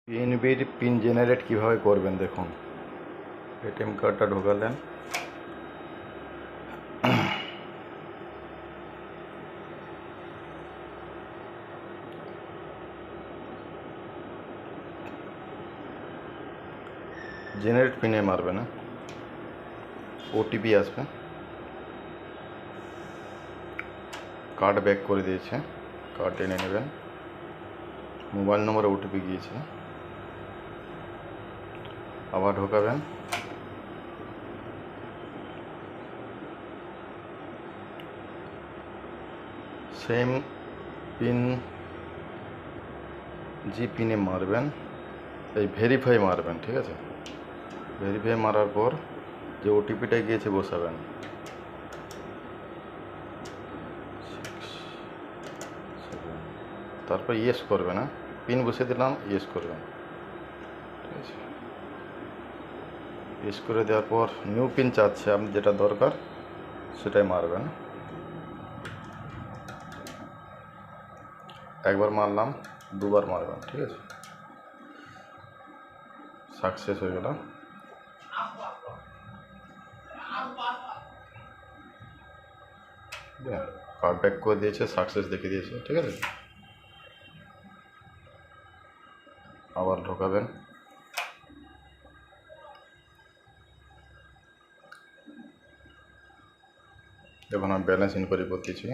পিএনবির pin generate কিভাবে করবেন দেখুন। এটিএম কার্ডটা ঢোকালেন, জেনারেট পিনে মারবে না, ওটিপি আসবে, কার্ড ব্যাক করে দিয়েছে, কার্ড টেনে নেবেন, মোবাইল নম্বরে ওটিপি গিয়েছে, আবার ঢোকাবেন, সেম পিন জি পিনে মারবেন, এই ভেরিফাই মারবেন, ঠিক আছে। ভেরিফাই মারার পর যে ওটিপিটা গিয়েছে বসাবেন, তারপর ইয়েস করবেন। পিন বসে দিলাম, ইয়েস করবেন, ঠিক আছে। ইয়েস করে দেওয়ার পর নিউ পিন চাচ্ছে, আপনি যেটা দরকার সেটাই মারবেন। একবার মারলাম, দুবার মারবেন, ঠিক আছে। সাকসেস হয়ে গেল। কার্ড ব্যাক করে দিয়েছে, সাকসেস দেখিয়ে দিয়েছে, ঠিক আছে। আবার ঢোকাবেন, এখন আমি ব্যালেন্স ইনকোয়ারি করতেছি।